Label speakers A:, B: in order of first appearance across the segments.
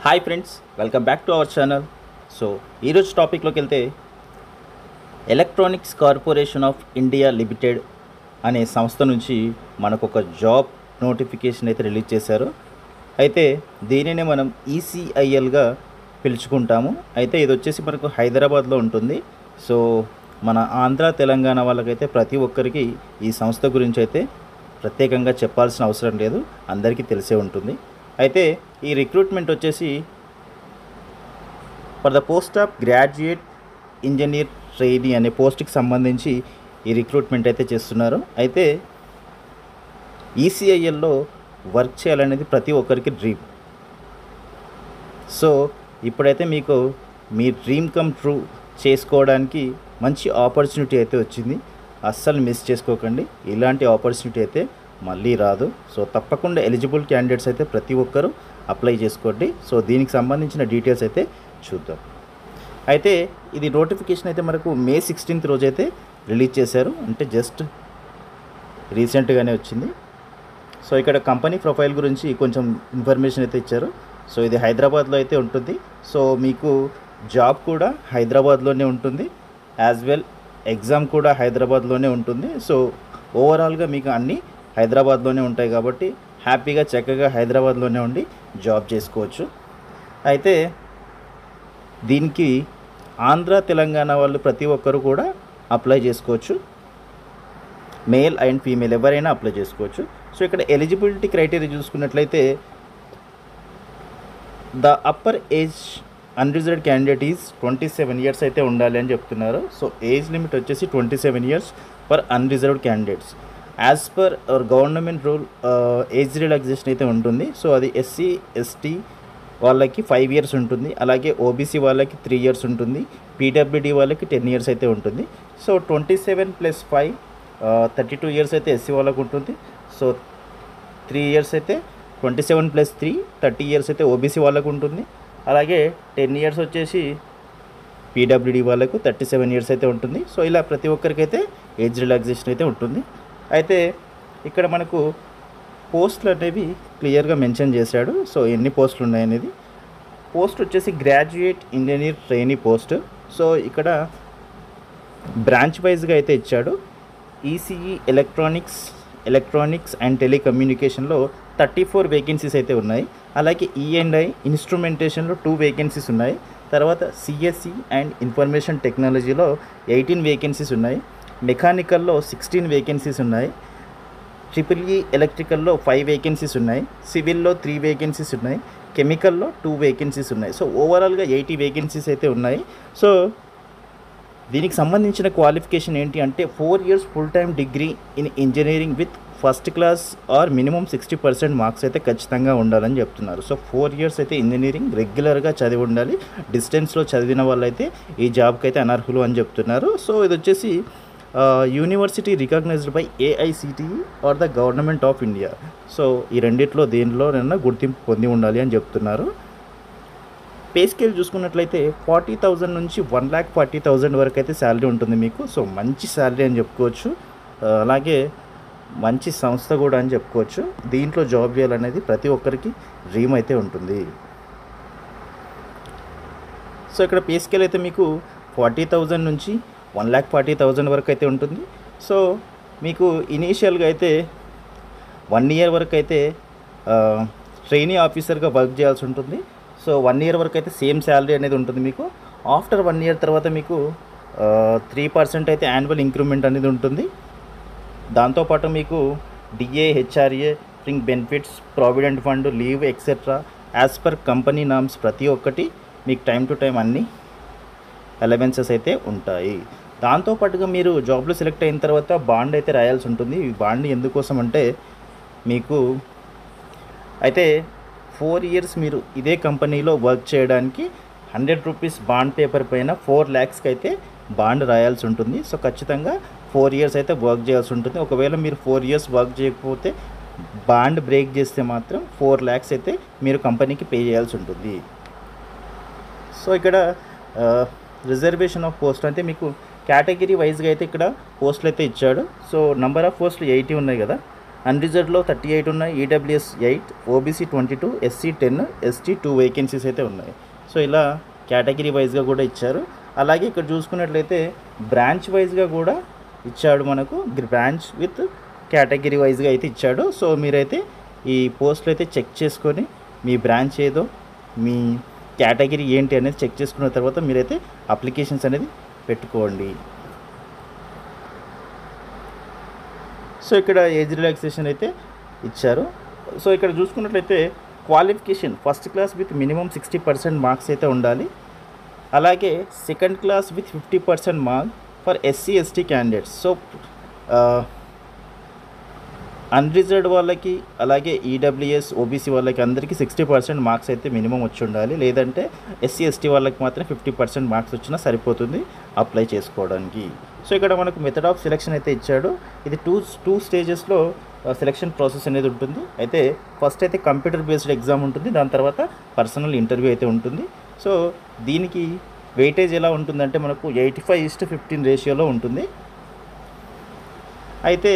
A: Hi friends, welcome back to our channel. So ఈరోజు టాపిక్లోకి వెళ్తే electronics corporation of India limited అనే సంస్థ నుంచి మనకు ఒక జాబ్ నోటిఫికేషన్ అయితే రిలీజ్ చేశారు. అయితే దీనినే మనం ఈసీఐఎల్గా పిలుచుకుంటాము. అయితే ఇది వచ్చేసి మనకు హైదరాబాద్లో ఉంటుంది. సో మన ఆంధ్ర తెలంగాణ వాళ్ళకైతే ప్రతి ఒక్కరికి ఈ సంస్థ గురించి అయితే ప్రత్యేకంగా చెప్పాల్సిన అవసరం లేదు, అందరికీ తెలిసే ఉంటుంది. అయితే ఈ రిక్రూట్మెంట్ వచ్చేసి for the post of graduate engineer trainee అనే పోస్ట్కి సంబంధించి ఈ రిక్రూట్మెంట్ అయితే చేస్తున్నారు. అయితే ఈసీఐఎల్లో వర్క్ చేయాలనేది ప్రతి ఒక్కరికి డ్రీమ్. సో ఇప్పుడైతే మీకు మీ డ్రీమ్ కమ్ ట్రూ చేసుకోవడానికి మంచి ఆపర్చునిటీ అయితే వచ్చింది. అస్సలు మిస్ చేసుకోకండి. ఇలాంటి ఆపర్చునిటీ అయితే మళ్ళీ రాదు. సో తప్పకుండా ఎలిజిబుల్ క్యాండిడేట్స్ అయితే ప్రతి ఒక్కరూ అప్లై చేసుకోండి. సో దీనికి సంబంధించిన డీటెయిల్స్ అయితే చూద్దాం. అయితే ఇది నోటిఫికేషన్ అయితే మనకు మే 16th రోజు అయితే రిలీజ్ చేశారు. అంటే జస్ట్ రీసెంట్గానే వచ్చింది. సో ఇక్కడ కంపెనీ ప్రొఫైల్ గురించి కొంచెం ఇన్ఫర్మేషన్ అయితే ఇచ్చారు. సో ఇది హైదరాబాద్లో అయితే ఉంటుంది. సో మీకు జాబ్ కూడా హైదరాబాద్లోనే ఉంటుంది, యాజ్ వెల్ ఎగ్జామ్ కూడా హైదరాబాద్లోనే ఉంటుంది. సో ఓవరాల్గా మీకు అన్నీ హైదరాబాద్లోనే ఉంటాయి కాబట్టి హ్యాపీగా చక్కగా హైదరాబాద్లోనే ఉండి జాబ్ చేసుకోవచ్చు. అయితే దీనికి ఆంధ్ర తెలంగాణ వాళ్ళు ప్రతి ఒక్కరు కూడా అప్లై చేసుకోవచ్చు. మేల్ అండ్ ఫీమేల్ ఎవరైనా అప్లై చేసుకోవచ్చు. సో ఇక్కడ ఎలిజిబిలిటీ క్రైటీరియా చూసుకున్నట్లయితే the upper age unreserved candidate is 27 years అయితే ఉండాలి అని చెప్తున్నారు. సో ఏజ్ లిమిట్ వచ్చేసి 27 years for unreserved candidates. As per our government rule age relaxation అయితే ఉంటుంది. సో అది ఎస్సీ ఎస్టీ వాళ్ళకి 5 years ఉంటుంది, అలాగే ఓబీసీ వాళ్ళకి 3 years ఉంటుంది, పీడబ్ల్యూడీ వాళ్ళకి 10 years అయితే ఉంటుంది. సో 27 + 5 32 years అయితే ఎస్సీ వాళ్ళకు ఉంటుంది. సో 3 years అయితే 27 + 3 30 years అయితే ఓబీసీ వాళ్ళకు ఉంటుంది. అలాగే 10 years వచ్చేసి పీడబ్ల్యూడీ వాళ్ళకు 37 years అయితే ఉంటుంది. సో ఇలా ప్రతి ఒక్కరికైతే ఏజ్ రిలాక్సేషన్ అయితే ఉంటుంది. అయితే ఇక్కడ మనకు పోస్టులు అనేవి క్లియర్గా మెన్షన్ చేశాడు. సో ఎన్ని పోస్టులు ఉన్నాయనేది. పోస్ట్ వచ్చేసి graduate engineer trainee post. So ఇక్కడ బ్రాంచ్ వైజ్గా అయితే ఇచ్చాడు. ఈసీఈ ఎలక్ట్రానిక్స్ అండ్ టెలికమ్యూనికేషన్లో 34 వేకెన్సీస్ అయితే ఉన్నాయి. అలాగే ఈఎండ్ఐ ఇన్స్ట్రుమెంటేషన్లో 2 వేకెన్సీస్ ఉన్నాయి. తర్వాత సిఎస్సి అండ్ ఇన్ఫర్మేషన్ టెక్నాలజీలో 18 వేకెన్సీస్ ఉన్నాయి. మెకానికల్లో 16 వేకెన్సీస్ ఉన్నాయి. ట్రిపుల్ ఎలక్ట్రికల్లో 5 వేకెన్సీస్ ఉన్నాయి. సివిల్లో 3 వేకెన్సీస్ ఉన్నాయి. కెమికల్లో 2 వేకెన్సీస్ ఉన్నాయి. సో ఓవరాల్గా 80 వేకెన్సీస్ అయితే ఉన్నాయి. సో దీనికి సంబంధించిన క్వాలిఫికేషన్ ఏంటి అంటే 4 years full time degree in engineering with first class or minimum 60% marks అయితే ఖచ్చితంగా ఉండాలని చెప్తున్నారు. సో 4 years అయితే ఇంజనీరింగ్ రెగ్యులర్గా చదివి ఉండాలి. డిస్టెన్స్లో చదివిన వాళ్ళైతే ఈ జాబ్కి అయితే అనర్హులు అని చెప్తున్నారు. సో ఇది వచ్చేసి university recognised by AICTE or the government of India. So ఈ రెండిట్లో దేనిలోనైనా గుర్తింపు పొంది ఉండాలి అని చెప్తున్నారు. పే స్కేల్ చూసుకున్నట్లయితే 40,000 నుంచి 1,40,000 వరకు అయితే శాలరీ ఉంటుంది మీకు. సో మంచి శాలరీ అని చెప్పుకోవచ్చు. అలాగే మంచి సంస్థ కూడా అని చెప్పుకోవచ్చు. దీంట్లో జాబ్ చేయాలనేది ప్రతి ఒక్కరికి డ్రీమ్ అయితే ఉంటుంది. సో ఇక్కడ పే స్కేల్ అయితే మీకు 40,000 నుంచి 1,40,000 వరకు అయితే ఉంటుంది. సో మీకు ఇనీషియల్గా అయితే 1 year వరకు అయితే ట్రైనీ ఆఫీసర్గా వర్క్ చేయాల్సి ఉంటుంది. సో 1 year వరకు అయితే సేమ్ శాలరీ అనేది ఉంటుంది మీకు. ఆఫ్టర్ 1 year తర్వాత మీకు 3% అయితే యాన్యువల్ ఇంక్రిమెంట్ అనేది ఉంటుంది. దాంతోపాటు మీకు DA, HRA, fringe benefits, provident fund, leave etcetera as per company norms ప్రతి ఒక్కటి మీకు టైం టు టైం అన్ని అలవెన్సెస్ అయితే ఉంటాయి. దాంతోపాటుగా మీరు జాబ్లో సెలెక్ట్ అయిన తర్వాత బాండ్ అయితే రాయాల్సి ఉంటుంది. ఈ బాండ్ ఎందుకోసం అంటే మీకు అయితే 4 years మీరు ఇదే కంపెనీలో వర్క్ చేయడానికి 100 rupees బాండ్ పేపర్ పైన 4 lakhsకి అయితే బాండ్ రాయాల్సి ఉంటుంది. సో ఖచ్చితంగా 4 years అయితే వర్క్ చేయాల్సి ఉంటుంది. ఒకవేళ మీరు 4 years వర్క్ చేయకపోతే బాండ్ బ్రేక్ చేస్తే మాత్రం 4 lakhs అయితే మీరు కంపెనీకి పే చేయాల్సి ఉంటుంది. సో ఇక్కడ రిజర్వేషన్ ఆఫ్ పోస్ట్ అంటే మీకు కేటగిరీ వైజ్గా అయితే ఇక్కడ పోస్టులు అయితే ఇచ్చాడు. సో నంబర్ ఆఫ్ పోస్టులు 80 ఉన్నాయి కదా. అన్రిజర్వ్డ్లో 38 ఉన్నాయి, EWS 8, OBC 22, SC 10, ST 2 vacancies అయితే ఉన్నాయి. సో ఇలా కేటగిరీ వైజ్గా కూడా ఇచ్చారు. అలాగే ఇక్కడ చూసుకున్నట్లయితే బ్రాంచ్ వైజ్గా కూడా ఇచ్చాడు మనకు, బ్రాంచ్ విత్ కేటగిరీ వైజ్గా అయితే ఇచ్చాడు. సో మీరైతే ఈ పోస్టులు అయితే చెక్ చేసుకొని మీ బ్రాంచ్ ఏదో మీ కేటగిరీ ఏంటి అనేది చెక్ చేసుకున్న తర్వాత మీరైతే అప్లికేషన్స్ అనేది పెట్టుకోండి. సో ఇక్కడ ఏజ్ రిలాక్సేషన్ అయితే ఇచ్చారు. సో ఇక్కడ చూసుకున్నట్లయితే qualification first class with minimum 60% marks అయితే ఉండాలి. అలాగే second class with 50% mark for SC ST candidates. So unreserved వాళ్ళకి అలాగే ఈడబ్ల్యూఎస్ ఓబీసీ వాళ్ళకి అందరికీ 60% మార్క్స్ అయితే మినిమం వచ్చి ఉండాలి. లేదంటే ఎస్సీ ఎస్టీ వాళ్ళకి మాత్రం 50% మార్క్స్ వచ్చినా సరిపోతుంది అప్లై చేసుకోవడానికి. సో ఇక్కడ మనకు మెథడ్ ఆఫ్ సెలెక్షన్ అయితే ఇచ్చాడు. ఇది టూ స్టేజెస్లో సెలెక్షన్ ప్రాసెస్ అనేది ఉంటుంది. అయితే ఫస్ట్ అయితే కంప్యూటర్ బేస్డ్ ఎగ్జామ్ ఉంటుంది, దాని తర్వాత పర్సనల్ ఇంటర్వ్యూ అయితే ఉంటుంది. సో దీనికి వెయిటేజ్ ఎలా ఉంటుందంటే మనకు 85:15 రేషియోలో ఉంటుంది. అయితే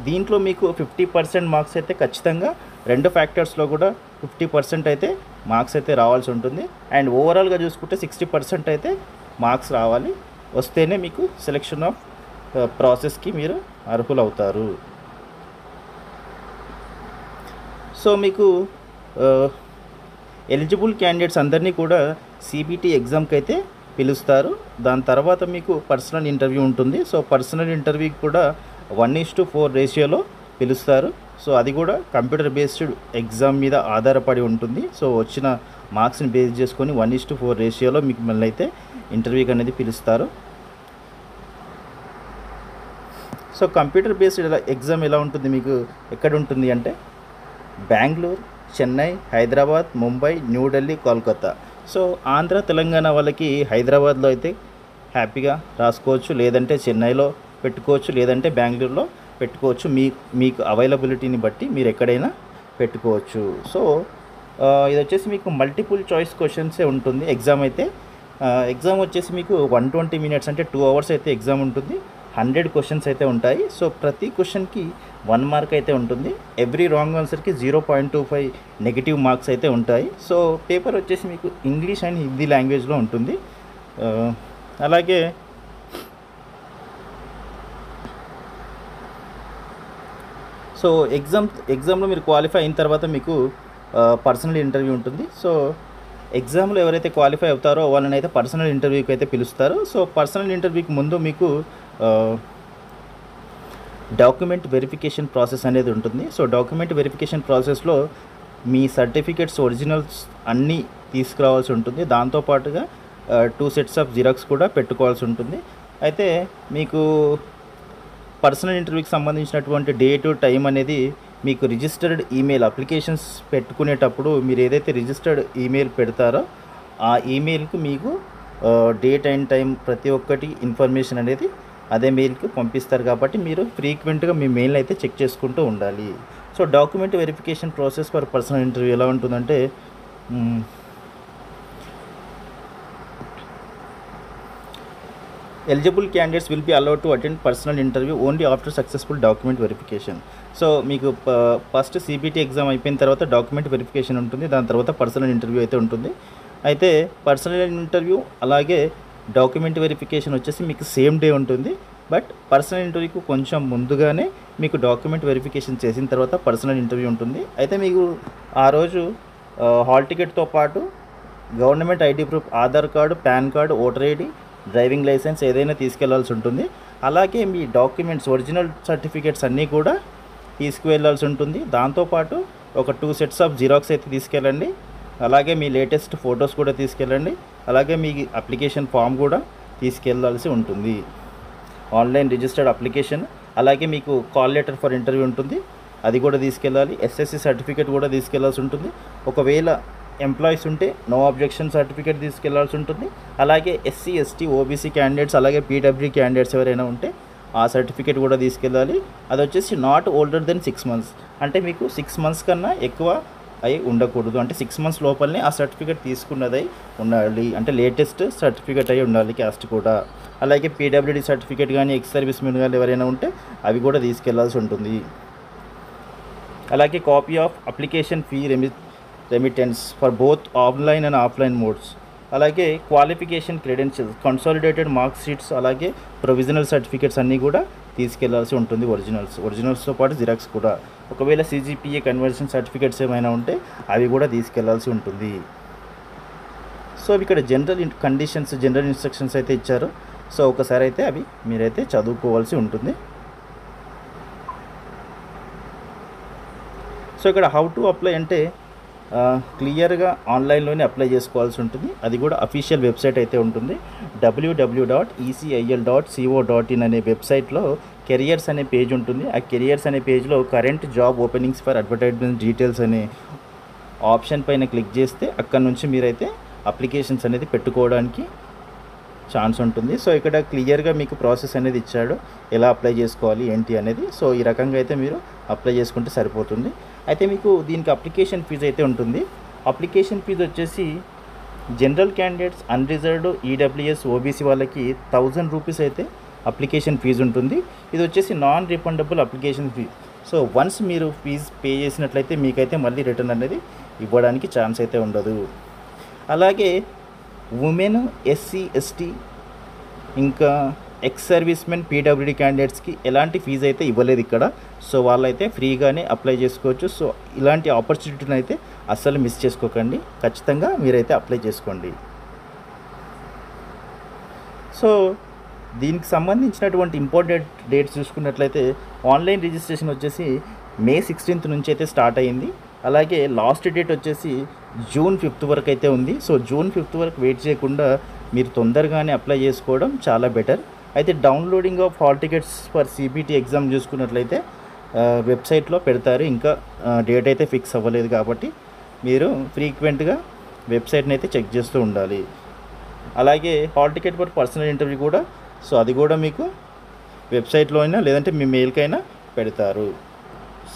A: దీంట్లో మీకు 50% మార్క్స్ అయితే ఖచ్చితంగా 2 ఫ్యాక్టర్స్లో కూడా 50% అయితే మార్క్స్ అయితే రావాల్సి ఉంటుంది. అండ్ ఓవరాల్గా చూసుకుంటే 60% అయితే మార్క్స్ రావాలి, వస్తేనే మీకు సెలెక్షన్ ఆఫ్ ప్రాసెస్కి మీరు అర్హులవుతారు. సో మీకు ఎలిజిబుల్ క్యాండిడేట్స్ అందరినీ కూడా సిబిటి ఎగ్జామ్కి అయితే పిలుస్తారు. దాని తర్వాత మీకు పర్సనల్ ఇంటర్వ్యూ ఉంటుంది. సో పర్సనల్ ఇంటర్వ్యూకి కూడా 1:4 రేషియోలో పిలుస్తారు. సో అది కూడా కంప్యూటర్ బేస్డ్ ఎగ్జామ్ మీద ఆధారపడి ఉంటుంది. సో వచ్చిన మార్క్స్ని బేస్ చేసుకొని 1:4 రేషియోలో మీకు మళ్ళీ అయితే ఇంటర్వ్యూకి అనేది పిలుస్తారు. సో కంప్యూటర్ బేస్డ్ ఎగ్జామ్ ఎలా ఉంటుంది, మీకు ఎక్కడ ఉంటుంది అంటే బెంగళూరు, చెన్నై, హైదరాబాద్, ముంబై, న్యూఢిల్లీ, కోల్కతా. సో ఆంధ్ర తెలంగాణ వాళ్ళకి హైదరాబాద్లో అయితే హ్యాపీగా రాసుకోవచ్చు, లేదంటే చెన్నైలో పెట్టుకోవచ్చు, లేదంటే బెంగళూరులో పెట్టుకోవచ్చు. మీకు అవైలబిలిటీని బట్టి మీరు ఎక్కడైనా పెట్టుకోవచ్చు. సో ఇది వచ్చేసి మీకు మల్టిపుల్ చాయిస్ క్వశ్చన్సే ఉంటుంది ఎగ్జామ్ అయితే. ఎగ్జామ్ వచ్చేసి మీకు 120 మినిట్స్ అంటే 2 అవర్స్ అయితే ఎగ్జామ్ ఉంటుంది. 100 క్వశ్చన్స్ అయితే ఉంటాయి. సో ప్రతి క్వశ్చన్కి 1 మార్క్ అయితే ఉంటుంది. ఎవ్రీ రాంగ్ ఆన్సర్కి 0.25 నెగిటివ్ మార్క్స్ అయితే ఉంటాయి. సో పేపర్ వచ్చేసి మీకు ఇంగ్లీష్ అండ్ హిందీ లాంగ్వేజ్లో ఉంటుంది. అలాగే సో ఎగ్జామ్లో మీరు క్వాలిఫై అయిన తర్వాత మీకు పర్సనల్ ఇంటర్వ్యూ ఉంటుంది. సో ఎగ్జామ్లో ఎవరైతే క్వాలిఫై అవుతారో వాళ్ళని అయితే పర్సనల్ ఇంటర్వ్యూకి అయితే పిలుస్తారు. సో పర్సనల్ ఇంటర్వ్యూకి ముందు మీకు డాక్యుమెంట్ వెరిఫికేషన్ ప్రాసెస్ అనేది ఉంటుంది. సో డాక్యుమెంట్ వెరిఫికేషన్ ప్రాసెస్లో మీ సర్టిఫికేట్స్ ఒరిజినల్స్ అన్నీ తీసుకురావాల్సి ఉంటుంది. దాంతోపాటుగా 2 సెట్స్ ఆఫ్ జిరాక్స్ కూడా పెట్టుకోవాల్సి ఉంటుంది. అయితే మీకు పర్సనల్ ఇంటర్వ్యూకి సంబంధించినటువంటి డేటు టైం అనేది మీకు రిజిస్టర్డ్ ఈమెయిల్ అప్లికేషన్స్ పెట్టుకునేటప్పుడు మీరు ఏదైతే రిజిస్టర్డ్ ఈమెయిల్ పెడతారో ఆ ఈమెయిల్కి మీకు డేట్ అండ్ టైం ప్రతి ఒక్కటి ఇన్ఫర్మేషన్ అనేది అదే మెయిల్కి పంపిస్తారు. కాబట్టి మీరు ఫ్రీక్వెంట్గా మీ మెయిల్ అయితే చెక్ చేసుకుంటూ ఉండాలి. So document verification process for personal interview ఎలా ఉంటుందంటే eligible candidates will be allowed to attend personal interview only after successful document verification. So మీకు ఫస్ట్ సిబిటి ఎగ్జామ్ అయిపోయిన తర్వాత డాక్యుమెంట్ వెరిఫికేషన్ ఉంటుంది, దాని తర్వాత పర్సనల్ ఇంటర్వ్యూ అయితే ఉంటుంది. అయితే పర్సనల్ ఇంటర్వ్యూ అలాగే డాక్యుమెంట్ వెరిఫికేషన్ వచ్చేసి మీకు సేమ్ డే ఉంటుంది. బట్ పర్సనల్ ఇంటర్వ్యూకి కొంచెం ముందుగానే మీకు డాక్యుమెంట్ వెరిఫికేషన్ చేసిన తర్వాత పర్సనల్ ఇంటర్వ్యూ ఉంటుంది. అయితే మీకు ఆ రోజు హాల్ టికెట్తో పాటు government ID proof, Aadhaar card, PAN card, voter ID, driving licence ఏదైనా తీసుకెళ్లాల్సి ఉంటుంది. అలాగే మీ డాక్యుమెంట్స్ ఒరిజినల్ సర్టిఫికేట్స్ అన్నీ కూడా తీసుకువెళ్ళాల్సి ఉంటుంది. దాంతోపాటు ఒక 2 సెట్స్ ఆఫ్ జిరాక్స్ అయితే తీసుకెళ్ళండి. అలాగే మీ లేటెస్ట్ ఫొటోస్ కూడా తీసుకెళ్ళండి. అలాగే మీ అప్లికేషన్ ఫామ్ కూడా తీసుకెళ్లాల్సి ఉంటుంది, ఆన్లైన్ రిజిస్టర్డ్ అప్లికేషన్. అలాగే మీకు కాల్ లెటర్ ఫర్ ఇంటర్వ్యూ ఉంటుంది, అది కూడా తీసుకెళ్ళాలి. ఎస్ఎస్సి సర్టిఫికేట్ కూడా తీసుకెళ్లాల్సి ఉంటుంది. ఒకవేళ ఎంప్లాయీస్ ఉంటే నో అబ్జెక్షన్ సర్టిఫికేట్ తీసుకెళ్లాల్సి ఉంటుంది. అలాగే ఎస్సీ ఎస్టీ ఓబీసీ క్యాండిడేట్స్ అలాగే పీడబ్ల్యూ క్యాండిడేట్స్ ఎవరైనా ఉంటే ఆ సర్టిఫికేట్ కూడా తీసుకెళ్ళాలి. అది వచ్చేసి నాట్ ఓల్డర్ దెన్ 6 months, అంటే మీకు 6 months కన్నా ఎక్కువ అయి ఉండకూడదు. అంటే 6 months లోపలనే ఆ సర్టిఫికేట్ తీసుకున్నదై ఉండాలి, అంటే లేటెస్ట్ సర్టిఫికేట్ అయి ఉండాలి క్యాస్ట్ కూడా. అలాగే పీడబ్ల్యూడీ సర్టిఫికేట్ కానీ ఎక్స్ సర్వీస్ మెన్ కానీ ఎవరైనా ఉంటే అవి కూడా తీసుకెళ్లాల్సి ఉంటుంది. అలాగే copy of application fee remittance for both online and offline modes, అలాగే qualification credentials, consolidated mark sheets, అలాగే ప్రొవిజనల్ సర్టిఫికేట్స్ అన్నీ కూడా తీసుకెళ్లాల్సి ఉంటుంది. ఒరిజినల్స్తో పాటు జిరాక్స్ కూడా. ఒకవేళ CGPA కన్వర్షన్ సర్టిఫికేట్స్ ఏమైనా ఉంటే అవి కూడా తీసుకెళ్లాల్సి ఉంటుంది. సో ఇక్కడ జనరల్ కండిషన్స్, జనరల్ ఇన్స్ట్రక్షన్స్ అయితే ఇచ్చారు. సో ఒకసారి అయితే అవి మీరైతే చదువుకోవాల్సి ఉంటుంది. సో ఇక్కడ హౌ టు అప్లై అంటే క్లియర్గా ఆన్లైన్లోనే అప్లై చేసుకోవాల్సి ఉంటుంది. అది కూడా అఫీషియల్ వెబ్సైట్ అయితే ఉంటుంది. www.ecil.co.in అనే వెబ్సైట్లో కెరియర్స్ అనే పేజ్ ఉంటుంది. ఆ కెరియర్స్ అనే పేజ్లో current job openings for advertisement details అనే ఆప్షన్ పైన క్లిక్ చేస్తే అక్కడ నుంచి మీరైతే అప్లికేషన్స్ అనేది పెట్టుకోవడానికి ఛాన్స్ ఉంటుంది. సో ఇక్కడ క్లియర్గా మీకు ప్రాసెస్ అనేది ఇచ్చాడు, ఎలా అప్లై చేసుకోవాలి ఏంటి అనేది. సో ఈ రకంగా అయితే మీరు అప్లై చేసుకుంటే సరిపోతుంది. అయితే మీకు దీనికి అప్లికేషన్ ఫీజు అయితే ఉంటుంది. అప్లికేషన్ ఫీజు వచ్చేసి general candidates, unreserved, EWS, OBC వాళ్ళకి 1000 రూపీస్ అయితే అప్లికేషన్ ఫీజు ఉంటుంది. ఇది వచ్చేసి non refundable application fee. So once మీరు ఫీజు పే చేసినట్లయితే మీకైతే మళ్ళీ రిటర్న్ అనేది ఇవ్వడానికి ఛాన్స్ అయితే ఉండదు. అలాగే ఉమెన్, SC, ST, ఇంకా ఎక్స్ సర్వీస్మెన్, PWD క్యాండిడేట్స్కి ఎలాంటి ఫీజు అయితే ఇవ్వలేదు ఇక్కడ. సో వాళ్ళైతే ఫ్రీగానే అప్లై చేసుకోవచ్చు. సో ఇలాంటి ఆపర్చునిటీని అయితే అస్సలు మిస్ చేసుకోకండి, ఖచ్చితంగా మీరైతే అప్లై చేసుకోండి. సో దీనికి సంబంధించినటువంటి ఇంపార్టెంట్ డేట్స్ చూసుకున్నట్లయితే ఆన్లైన్ రిజిస్ట్రేషన్ వచ్చేసి May 16th నుంచి అయితే స్టార్ట్ అయ్యింది. అలాగే లాస్ట్ డేట్ వచ్చేసి June 5th వరకు అయితే ఉంది. సో June 5th వరకు వెయిట్ చేయకుండా మీరు తొందరగానే అప్లై చేసుకోవడం చాలా బెటర్. అయితే downloading of hall tickets for CBT exam చూసుకున్నట్లయితే వెబ్సైట్లో పెడతారు. ఇంకా డేట్ అయితే ఫిక్స్ అవ్వలేదు కాబట్టి మీరు ఫ్రీక్వెంట్గా వెబ్సైట్ని అయితే చెక్ చేస్తూ ఉండాలి. అలాగే hall ticket for personal interview కూడా, సో అది కూడా మీకు వెబ్సైట్లో అయినా లేదంటే మీ మెయిల్కైనా పెడతారు.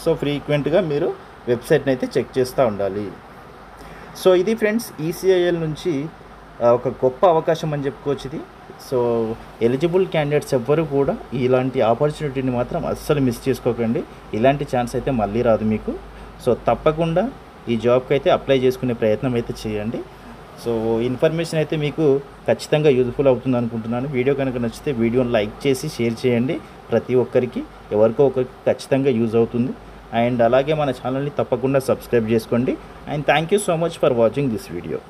A: సో ఫ్రీక్వెంట్గా మీరు వెబ్సైట్ని అయితే చెక్ చేస్తూ ఉండాలి. సో ఇది ఫ్రెండ్స్ ECIL నుంచి ఒక గొప్ప అవకాశం అని చెప్పుకోవచ్చు ఇది. సో ఎలిజిబుల్ క్యాండిడేట్స్ ఎవ్వరు కూడా ఇలాంటి ఆపర్చునిటీని మాత్రం అస్సలు మిస్ చేసుకోకండి. ఇలాంటి ఛాన్స్ అయితే మళ్ళీ రాదు మీకు. సో తప్పకుండా ఈ జాబ్కి అయితే అప్లై చేసుకునే ప్రయత్నం అయితే చేయండి. సో ఇన్ఫర్మేషన్ అయితే మీకు ఖచ్చితంగా యూజ్ఫుల్ అవుతుంది అనుకుంటున్నాను. వీడియో కనుక నచ్చితే వీడియోని లైక్ చేసి షేర్ చేయండి. ప్రతి ఒక్కరికి, ఎవరికో ఒకరికి ఖచ్చితంగా యూజ్ అవుతుంది. అండ్ అలాగే మన ఛానల్ని తప్పకుండా సబ్స్క్రైబ్ చేసుకోండి. And thank you so much for watching this video.